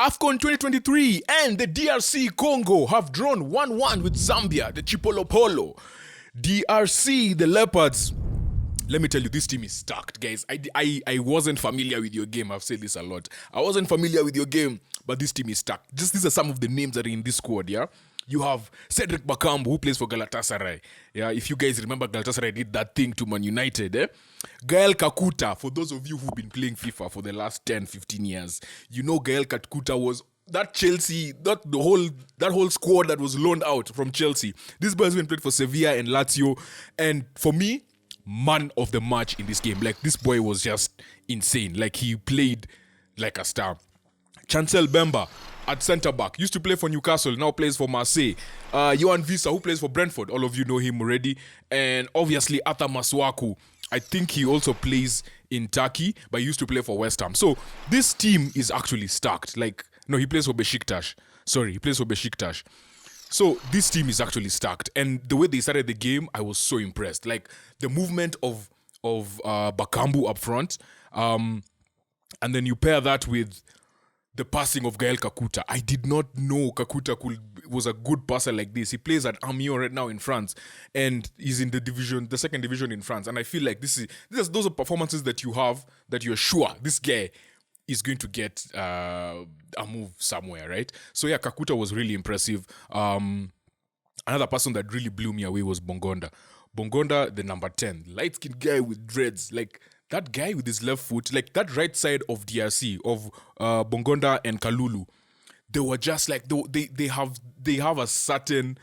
AFCON 2023 and the DRC Congo have drawn 1-1 with Zambia, the Chipolopolo. DRC, the Leopards. Let me tell you, this team is stacked, guys. I wasn't familiar with your game. I've said this a lot. I wasn't familiar with your game, but this team is stacked. These are some of the names that are in this squad, yeah? You have Cedric Bakambu, who plays for Galatasaray. Yeah, if you guys remember, Galatasaray did that thing to Man United. Gael Kakuta, for those of you who've been playing FIFA for the last 10, 15 years, you know Gael Kakuta was that Chelsea, that whole squad that was loaned out from Chelsea. This boy has been played for Sevilla and Lazio. And for me, man of the match in this game. Like, this boy was just insane. Like, he played like a star. Chancel Bemba at centre-back. Used to play for Newcastle, now plays for Marseille. Yohan Wissa, who plays for Brentford. All of you know him already. And obviously, Ata Masuaku. I think he also plays in Turkey, but he used to play for West Ham. So, this team is actually stacked. Like, no, he plays for Besiktas. Sorry, he plays for Besiktas. So, this team is actually stacked. And the way they started the game, I was so impressed. Like, the movement of Bakambu up front. And then you pair that with the passing of Gael Kakuta. I did not know Kakuta was a good passer like this. He plays at Amiens right now in France, and he's in the second division in France. And I feel like those are performances that you have that you're sure this guy is going to get a move somewhere, right? So yeah, Kakuta was really impressive. Another person that really blew me away was Bongonda. Bongonda, the number 10, light-skinned guy with dreads, like. That guy with his left foot, like that right side of DRC, of Bongonda and Kalulu, they were just like, they have a certain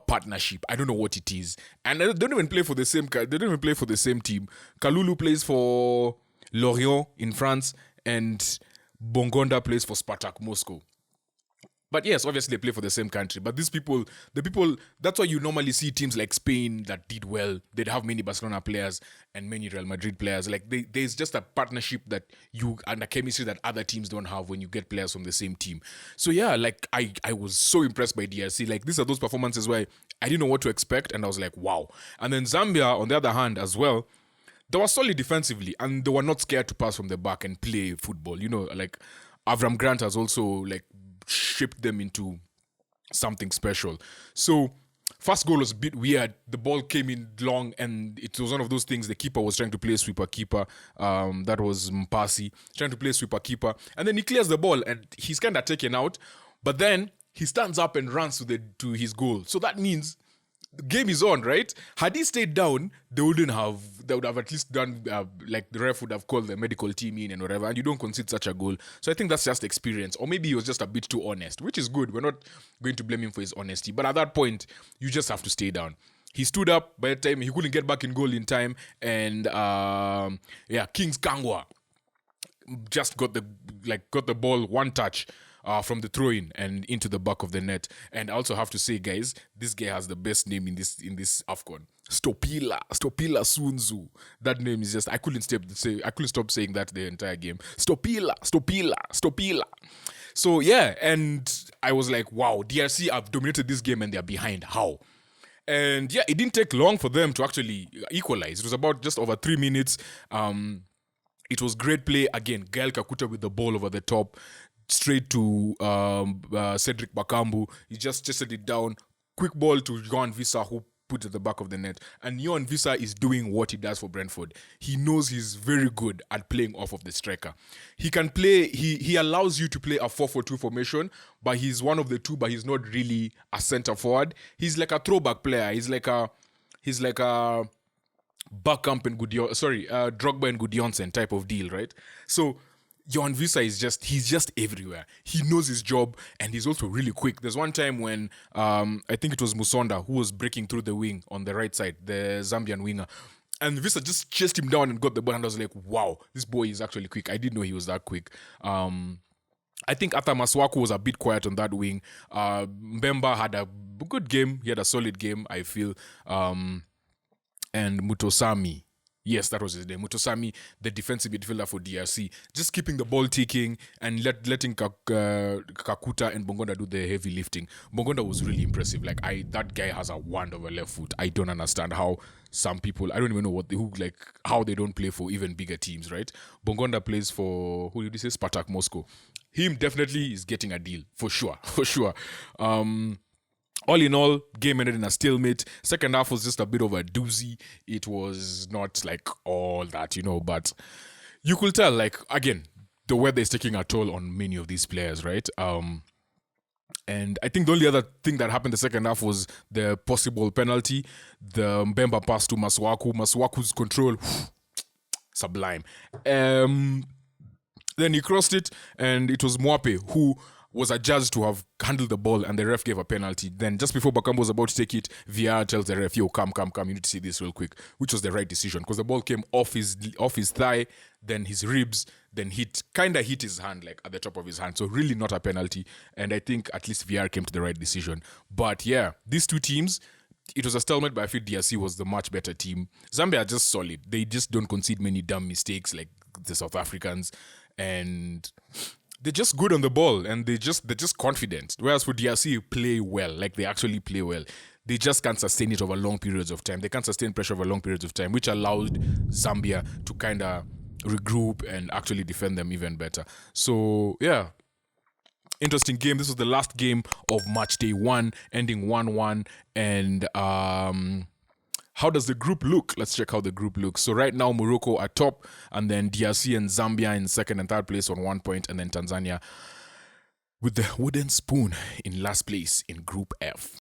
partnership. I don't know what it is. And they don't even play for the same team. Kalulu plays for Lorient in France, and Bongonda plays for Spartak Moscow. But yes, obviously they play for the same country. But the people, that's why you normally see teams like Spain that did well. They'd have many Barcelona players and many Real Madrid players. Like there's just a partnership that and a chemistry that other teams don't have when you get players from the same team. So yeah, like I was so impressed by DRC. Like these are those performances where I didn't know what to expect, and I was like, wow. And then Zambia, on the other hand, as well, they were solid defensively, and they were not scared to pass from the back and play football. You know, like Avram Grant has also like shaped them into something special. So first goal was a bit weird. The ball came in long, and it was one of those things. The keeper was trying to play sweeper keeper. That was Mpasi trying to play sweeper keeper, and then he clears the ball and he's kind of taken out. But then he stands up and runs to his goal. So that means the game is on, right? Had he stayed down, they would have at least done, like the ref would have called the medical team in and whatever, and you don't concede such a goal. So I think that's just experience. Or maybe he was just a bit too honest, which is good. We're not going to blame him for his honesty. But at that point, you just have to stay down. He stood up. By the time, he couldn't get back in goal in time. And, Kings Kangwa just got the ball one touch from the throw-in and into the back of the net. And I also have to say, guys, this guy has the best name in this AFCON. Stopila Sunzu. That name is just, I couldn't stop saying that the entire game. Stopila. So yeah, and I was like, wow, DRC have dominated this game and they're behind. How? And yeah, it didn't take long for them to actually equalize. It was about just over 3 minutes. It was great play. Again, Gael Kakuta with the ball over the top, straight to Cedric Bakambu. He just chested it down. Quick ball to Yohan Wissa, who put it at the back of the net. And Yohan Wissa is doing what he does for Brentford. He knows he's very good at playing off of the striker. He can play, he allows you to play a 4-4-2 formation, but he's one of the two, but he's not really a centre forward. He's like a throwback player. He's like a Bergkamp and Drogba and Gudjonsen type of deal, right? So Yohan Wissa he's just everywhere. He knows his job, and he's also really quick. There's one time when I think it was Musonda who was breaking through the wing on the right side, the Zambian winger, and Wissa just chased him down and got the ball, and I was like, wow, this boy is actually quick. I didn't know he was that quick. I think Ata Masuaku was a bit quiet on that wing. Mbemba had a good game. He had a solid game, I feel. And Mutosami. Yes, that was his name. Mutosami, the defensive midfielder for DRC, just keeping the ball ticking and letting Kakuta and Bongonda do the heavy lifting. Bongonda was really impressive. Like that guy has a wand of a left foot. I don't understand how some people, I don't even know how they don't play for even bigger teams, right? Bongonda plays for, who did you say? Spartak Moscow. him definitely is getting a deal for sure, for sure. All in all, game ended in a stalemate. Second half was just a bit of a doozy. It was not like all that, but you could tell, like, again, the weather is taking a toll on many of these players, right? And I think the only other thing that happened the second half was the possible penalty, the Mbemba pass to Masuaku. Masuaku's control, sublime. Then he crossed it, and it was Mwape who was adjudged to have handled the ball, and the ref gave a penalty. Then just before Bakambu was about to take it, VR tells the ref, yo, come, you need to see this real quick, which was the right decision because the ball came off his thigh, then his ribs, then kind of hit his hand, like at the top of his hand. So really not a penalty, and I think at least VR came to the right decision. But yeah, these two teams, it was a stalemate, but I feel DRC was the much better team. Zambia are just solid. They just don't concede many dumb mistakes like the South Africans, and they're just good on the ball, and they're just confident. Whereas for DRC, play well, like they actually play well. They just can't sustain it over long periods of time. They can't sustain pressure over long periods of time, which allowed Zambia to kind of regroup and actually defend them even better. So yeah, interesting game. This was the last game of match day 1, ending 1-1. And how does the group look? Let's check how the group looks. So right now, Morocco are top, and then DRC and Zambia in second and third place on 1 point, and then Tanzania with the wooden spoon in last place in Group F.